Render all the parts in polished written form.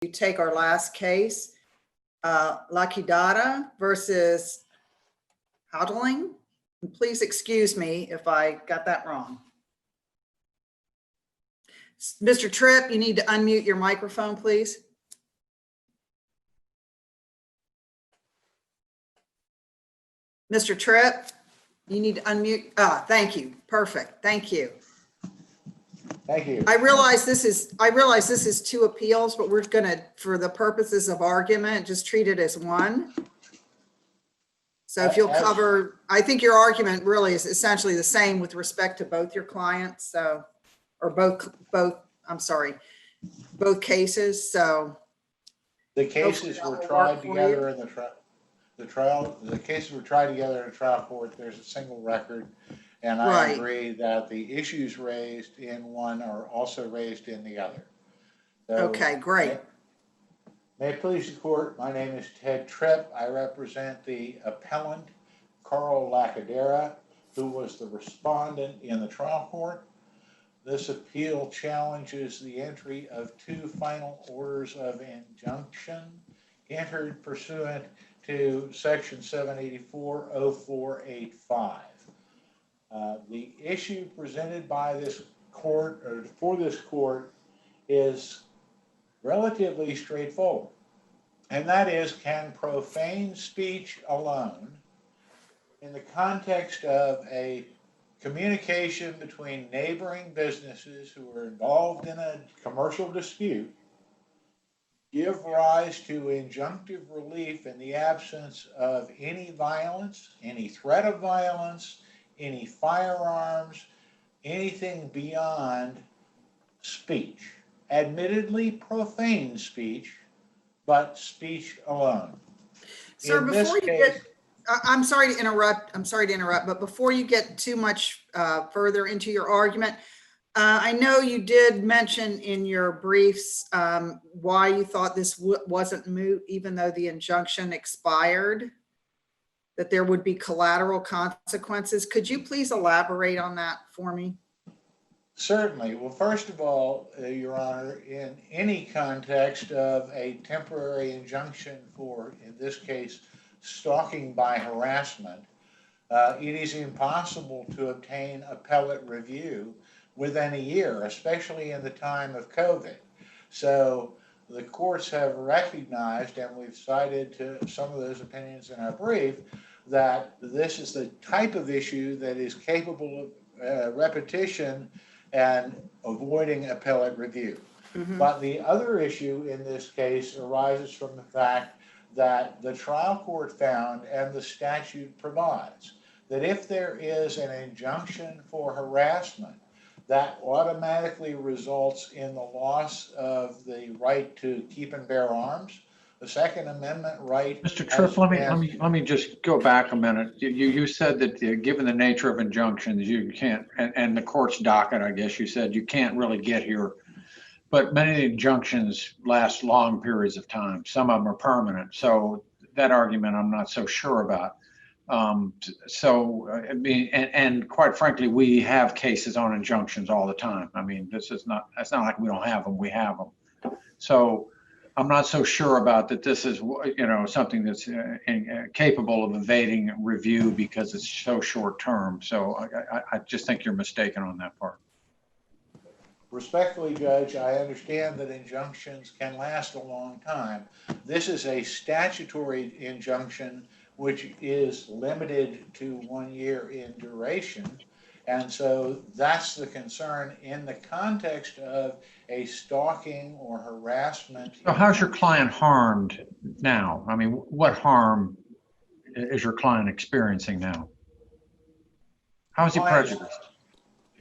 You take our last case, Lucky Dada versus Hodling. Please excuse me if I got that wrong. Mr. Tripp, you need to unmute your microphone, please. Mr. Tripp, you need to unmute. Thank you. Perfect. Thank you. Thank you. I realize this is two appeals, but we're gonna, for the purposes of argument, just treat it as one. So if you'll cover, I think your argument really is essentially the same with respect to both your clients, so, or both, I'm sorry, both cases, so. The cases were tried together in the cases were tried together in a trial court. There's a single record. And I agree that the issues raised in one are also raised in the other. So, okay, great. May it please the court, my name is Ted Tripp. I represent the appellant, Carl Lacadera, who was the respondent in the trial court. This appeal challenges the entry of two final orders of injunction entered pursuant to section 784-0485. The issue presented by this court, or for this court, is relatively straightforward. And that is, can profane speech alone, in the context of a communication between neighboring businesses who are involved in a commercial dispute, give rise to injunctive relief in the absence of any violence, any threat of violence, any firearms, anything beyond speech, admittedly profane speech, but speech alone. Sir, before you get, I'm sorry to interrupt, but before you get too much further into your argument, I know you did mention in your briefs why you thought this wasn't moot, even though the injunction expired, that there would be collateral consequences. Could you please elaborate on that for me? Certainly. Well, first of all, Your Honor, in any context of a temporary injunction for, in this case, stalking by harassment, it is impossible to obtain appellate review within a year, especially in the time of COVID. So the courts have recognized, and we've cited to some of those opinions in our brief, that this is the type of issue that is capable of repetition and avoiding appellate review. Mm-hmm. But the other issue in this case arises from the fact that the trial court found, and the statute provides, that if there is an injunction for harassment, that automatically results in the loss of the right to keep and bear arms. The Second Amendment right. Mr. Tripp, let me just go back a minute. You said that given the nature of injunctions, you can't, and the court's docket, I guess you said you can't really get here. But many of the injunctions last long periods of time. Some of them are permanent. So that argument I'm not so sure about. I mean, and quite frankly, we have cases on injunctions all the time. I mean, it's not like we don't have them. We have them. So I'm not so sure about that this is, something that's capable of evading review because it's so short term. So I just think you're mistaken on that part. Respectfully, Judge, I understand that injunctions can last a long time. This is a statutory injunction which is limited to 1 year in duration. And so that's the concern in the context of a stalking or harassment. So how's your client harmed now? I mean, what harm is your client experiencing now? How is he prejudiced?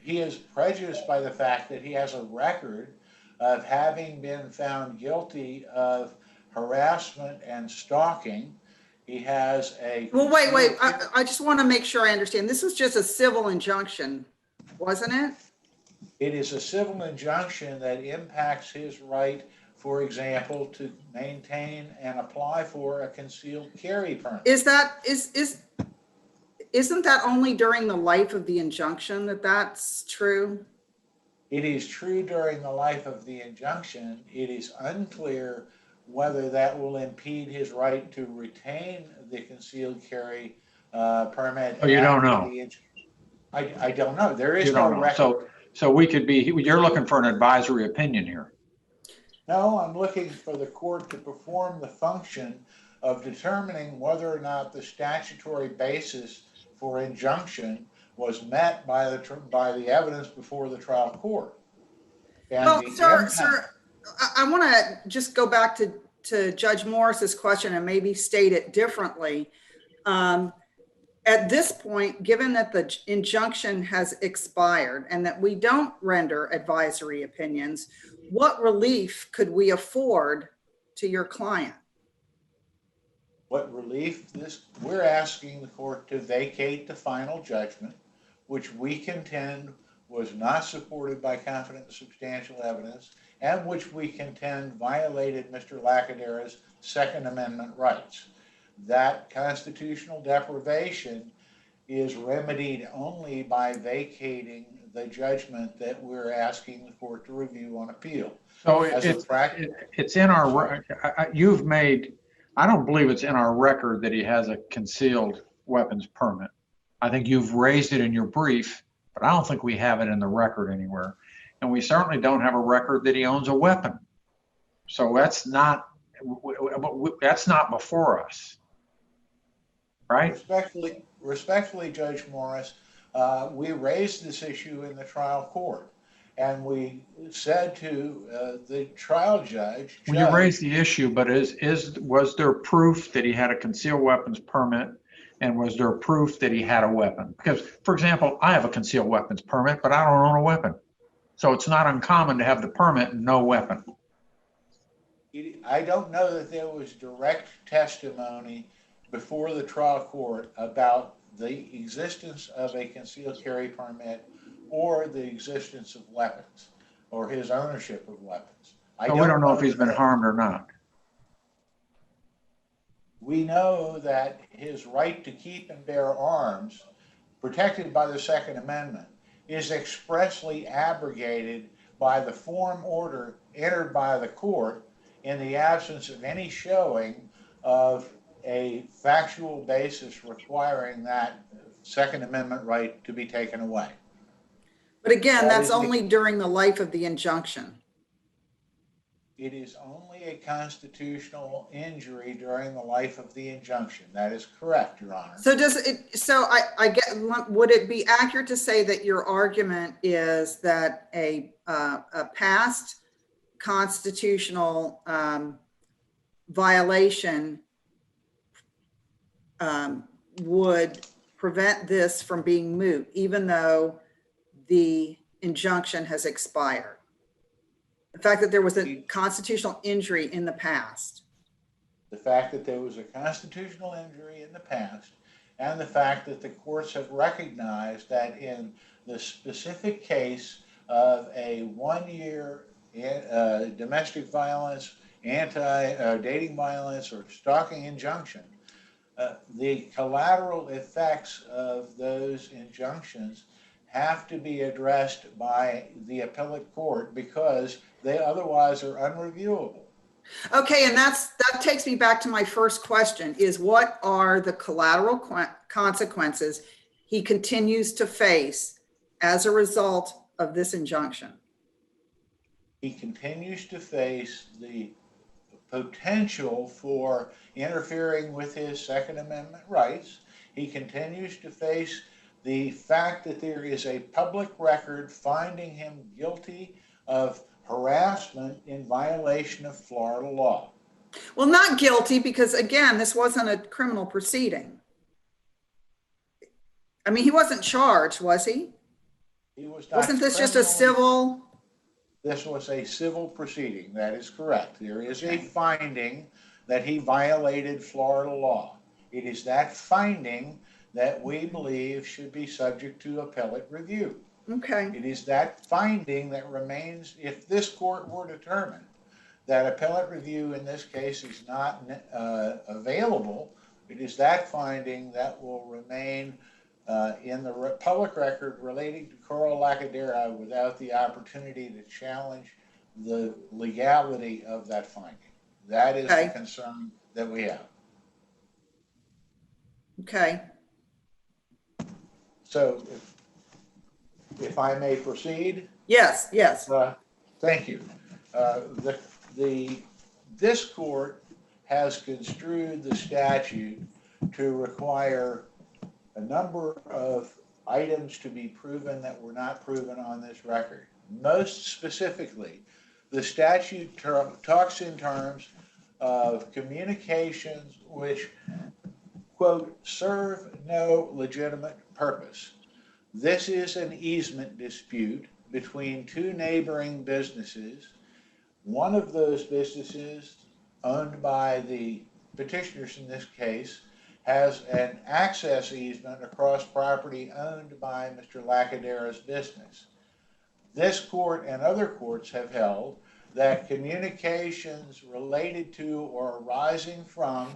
He is prejudiced by the fact that he has a record of having been found guilty of harassment and stalking. He has a... Well, wait. I just want to make sure I understand. This was just a civil injunction, wasn't it? It is a civil injunction that impacts his right, for example, to maintain and apply for a concealed carry permit. Isn't that only during the life of the injunction that that's true? It is true during the life of the injunction. It is unclear whether that will impede his right to retain the concealed carry permit. Oh, you don't know. I don't know. There is You no don't know. record. So we could be, you're looking for an advisory opinion here. No, I'm looking for the court to perform the function of determining whether or not the statutory basis for injunction was met by the evidence before the trial court. And Well, the sir, impact. I want to just go back to Judge Morris's question and maybe state it differently. At this point, given that the injunction has expired and that we don't render advisory opinions, what relief could we afford to your client? What relief we're asking the court to vacate the final judgment, which we contend was not supported by competent and substantial evidence, and which we contend violated Mr. Lacadera's Second Amendment rights. That constitutional deprivation is remedied only by vacating the judgment that we're asking the court to review on appeal. So it's in our, you've made, I don't believe it's in our record that he has a concealed weapons permit. I think you've raised it in your brief, but I don't think we have it in the record anywhere. And we certainly don't have a record that he owns a weapon. So that's not before us, right? Respectfully, Judge Morris, we raised this issue in the trial court, and we said to the trial judge. Well, you raised the issue, but was there proof that he had a concealed weapons permit, and was there proof that he had a weapon? Because, for example, I have a concealed weapons permit, but I don't own a weapon. So it's not uncommon to have the permit and no weapon. I don't know that there was direct testimony before the trial court about the existence of a concealed carry permit or the existence of weapons or his ownership of weapons. So we don't know if he's been harmed or not. We know that his right to keep and bear arms, protected by the Second Amendment, is expressly abrogated by the form order entered by the court in the absence of any showing of a factual basis requiring that Second Amendment right to be taken away. But again, that's only during the life of the injunction. It is only a constitutional injury during the life of the injunction. That is correct, Your Honor. So I get, would it be accurate to say that your argument is that a past constitutional violation would prevent this from being moot, even though the injunction has expired? The fact that there was a constitutional injury in the past. The fact that there was a constitutional injury in the past, and the fact that the courts have recognized that in the specific case of a 1-year domestic violence, anti-dating violence, or stalking injunction, the collateral effects of those injunctions have to be addressed by the appellate court because they otherwise are unreviewable. Okay, and that takes me back to my first question, is what are the collateral consequences he continues to face as a result of this injunction? He continues to face the potential for interfering with his Second Amendment rights. He continues to face the fact that there is a public record finding him guilty of harassment in violation of Florida law. Well, not guilty, because again, this wasn't a criminal proceeding. I mean, he wasn't charged, was he? He was not. Wasn't this just a civil? This was a civil proceeding. That is correct. There is a finding that he violated Florida law. It is that finding that we believe should be subject to appellate review. Okay. It is that finding that remains, if this court were determined that appellate review in this case is not available, it is that finding that will remain in the public record relating to Carl Lacadera without the opportunity to challenge the legality of that finding. That is the concern that we have. Okay. So if I may proceed? Yes, yes. Thank you. This court has construed the statute to require a number of items to be proven that were not proven on this record. Most specifically, the statute talks in terms of communications which, quote, serve no legitimate purpose. This is an easement dispute between two neighboring businesses. One of those businesses, owned by the petitioners in this case, has an access easement across property owned by Mr. Lacadera's business. This court and other courts have held that communications related to or arising from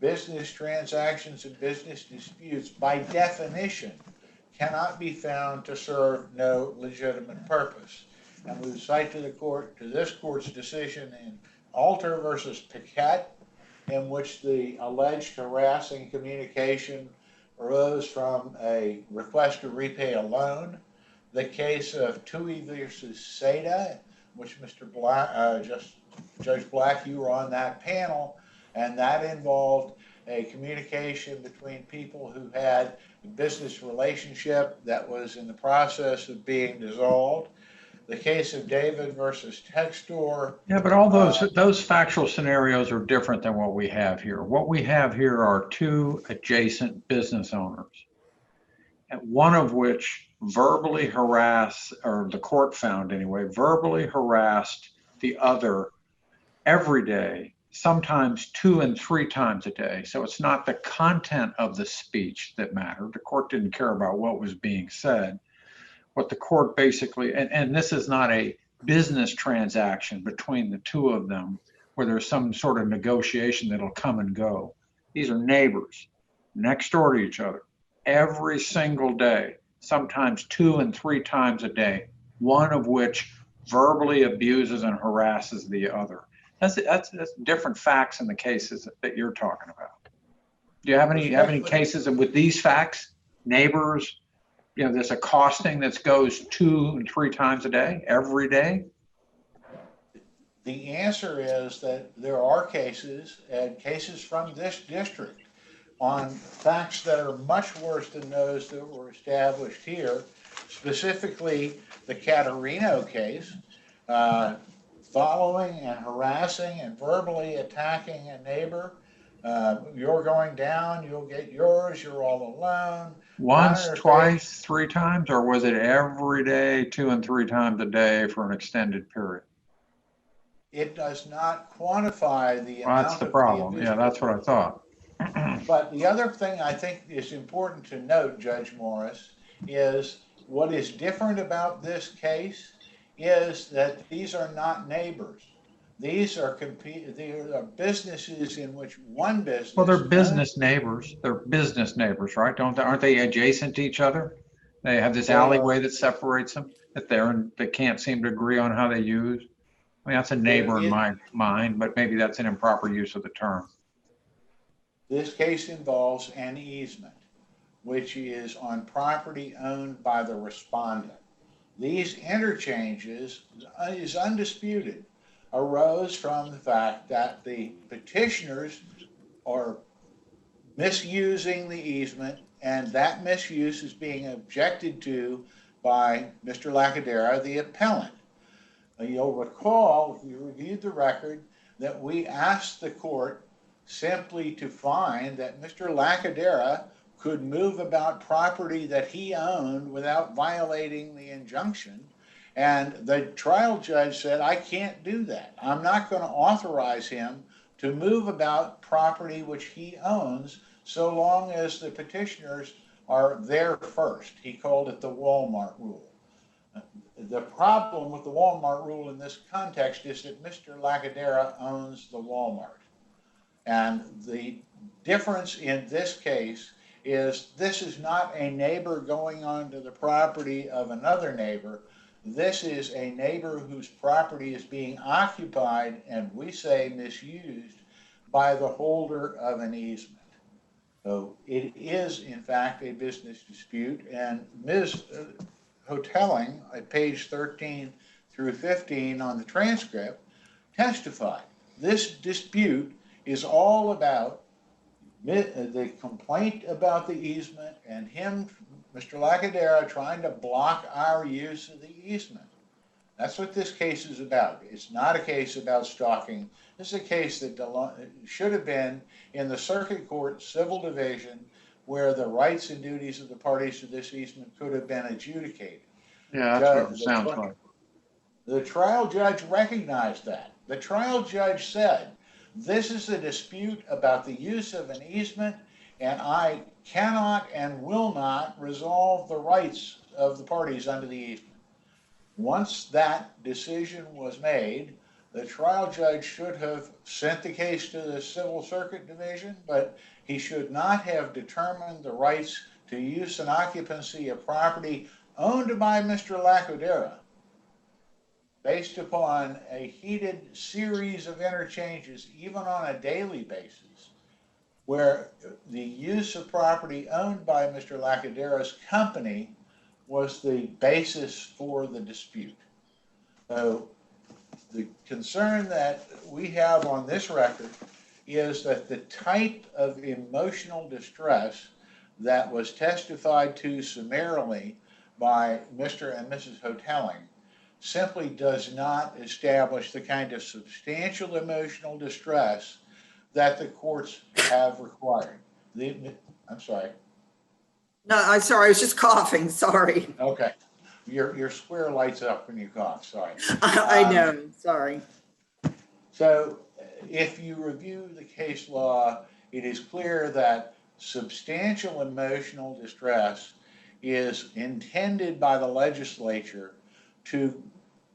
business transactions and business disputes, by definition, cannot be found to serve no legitimate purpose. And we cite to this court's decision in Alter versus Piquette, in which the alleged harassing communication arose from a request to repay a loan. The case of Tui versus Seda, which Judge Black, you were on that panel, and that involved a communication between people who had a business relationship that was in the process of being dissolved. The case of David versus Textor. Yeah, but all those factual scenarios are different than what we have here. What we have here are two adjacent business owners, and one of which verbally harassed, or the court found anyway, verbally harassed the other every day, sometimes 2 and 3 times a day. So it's not the content of the speech that mattered. The court didn't care about what was being said. What the court basically, and this is not a business transaction between the two of them where there's some sort of negotiation that'll come and go. These are neighbors next door to each other every single day, sometimes 2 and 3 times a day, one of which verbally abuses and harasses the other. That's different facts in the cases that you're talking about. Do you have any cases with these facts, neighbors? You know, there's accosting that goes 2 and 3 times a day, every day? The answer is that there are cases, and cases from this district, on facts that are much worse than those that were established here, specifically the Caterino case, following and harassing and verbally attacking a neighbor. You're going down, you'll get yours, you're all alone. Once, twice, 3 times, or was it every day, 2 and 3 times a day for an extended period? It does not quantify the amount. That's the problem. Yeah, that's what I thought. But the other thing I think is important to note, Judge Morris, is what is different about this case is that these are not neighbors. These are businesses in which one business. Well, they're business neighbors. They're business neighbors, right? Aren't they adjacent to each other? They have this alleyway that separates them that they can't seem to agree on how they use. I mean, that's a neighbor in my mind, but maybe that's an improper use of the term. This case involves an easement, which is on property owned by the respondent. These interchanges, is undisputed, arose from the fact that the petitioners are misusing the easement, and that misuse is being objected to by Mr. Lacadera, the appellant. You'll recall, if you reviewed the record, that we asked the court simply to find that Mr. Lacadera could move about property that he owned without violating the injunction. And the trial judge said, I can't do that. I'm not going to authorize him to move about property which he owns so long as the petitioners are there first. He called it the Walmart rule. The problem with the Walmart rule in this context is that Mr. Lacadera owns the Walmart. And the difference in this case is this is not a neighbor going onto the property of another neighbor. This is a neighbor whose property is being occupied, and we say misused, by the holder of an easement. So it is, in fact, a business dispute, and Ms. Hotelling, at page 13 through 15 on the transcript, testified. This dispute is all about the complaint about the easement and him, Mr. Lacadera, trying to block our use of the easement. That's what this case is about. It's not a case about stalking. This is a case that should have been in the circuit court civil division, where the rights and duties of the parties to this easement could have been adjudicated. Yeah, that's what it sounds like. The trial judge recognized that. The trial judge said, this is a dispute about the use of an easement, and I cannot and will not resolve the rights of the parties under the easement. Once that decision was made, the trial judge should have sent the case to the civil circuit division, but he should not have determined the rights to use and occupancy of property owned by Mr. Lacadera based upon a heated series of interchanges, even on a daily basis, where the use of property owned by Mr. Lacadera's company was the basis for the dispute. So the concern that we have on this record is that the type of emotional distress that was testified to summarily by Mr. and Mrs. Hotelling simply does not establish the kind of substantial emotional distress that the courts have required. I'm sorry. No, I'm sorry. I was just coughing. Sorry. Okay. Your square lights up when you cough. Sorry. I know. Sorry. So if you review the case law, it is clear that substantial emotional distress is intended by the legislature to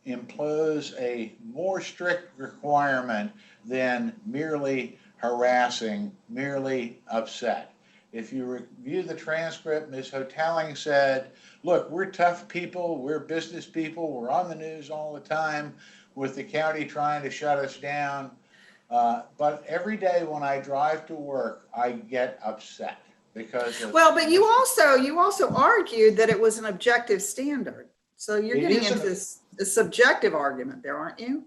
impose a more strict requirement than merely harassing, merely upset. If you review the transcript, Ms. Hotelling said, look, we're tough people, we're business people, we're on the news all the time with the county trying to shut us down. But every day when I drive to work, I get upset because of— Well, but you also argued that it was an objective standard. So you're getting into this subjective argument there, aren't you?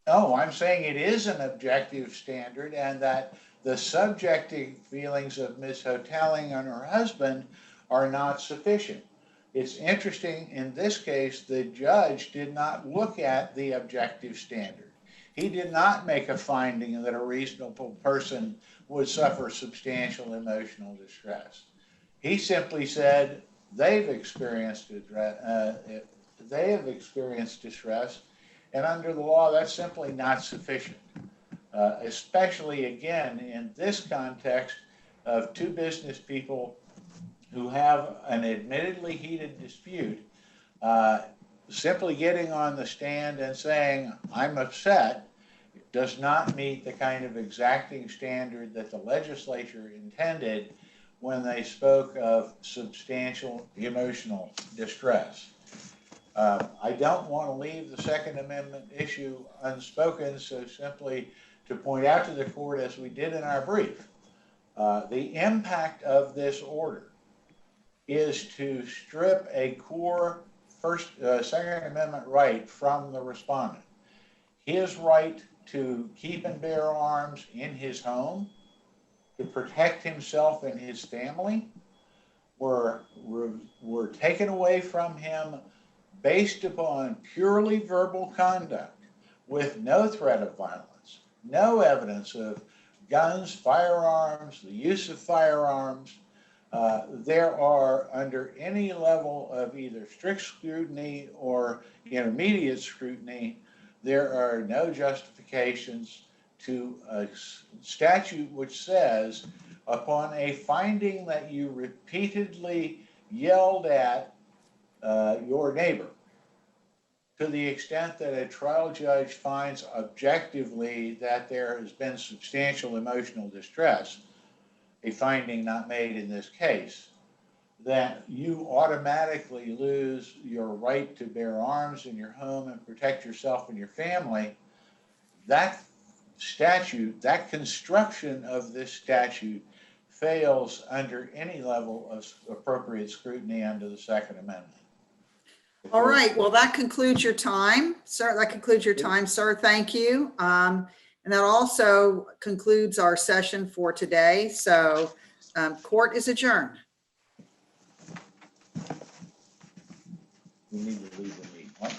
No, I'm saying it is an objective standard, and that the subjective feelings of Ms. Hotelling and her husband are not sufficient. It's interesting, in this case, the judge did not look at the objective standard. He did not make a finding that a reasonable person would suffer substantial emotional distress. He simply said they've experienced distress, and under the law, that's simply not sufficient. Especially, again, in this context of two business people who have an admittedly heated dispute, simply getting on the stand and saying, I'm upset, does not meet the kind of exacting standard that the legislature intended when they spoke of substantial emotional distress. I don't want to leave the Second Amendment issue unspoken, so simply to point out to the court, as we did in our brief, the impact of this order is to strip a core Second Amendment right from the respondent. His right to keep and bear arms in his home, to protect himself and his family, were taken away from him based upon purely verbal conduct with no threat of violence, no evidence of guns, firearms, the use of firearms. There are, under any level of either strict scrutiny or intermediate scrutiny, there are no justifications to a statute which says, upon a finding that you repeatedly yelled at your neighbor, to the extent that a trial judge finds objectively that there has been substantial emotional distress, a finding not made in this case, that you automatically lose your right to bear arms in your home and protect yourself and your family, that statute, that construction of this statute fails under any level of appropriate scrutiny under the Second Amendment. All right, well, that concludes your time, sir. That concludes your time, sir. Thank you. And that also concludes our session for today. So court is adjourned. We need to leave the meeting.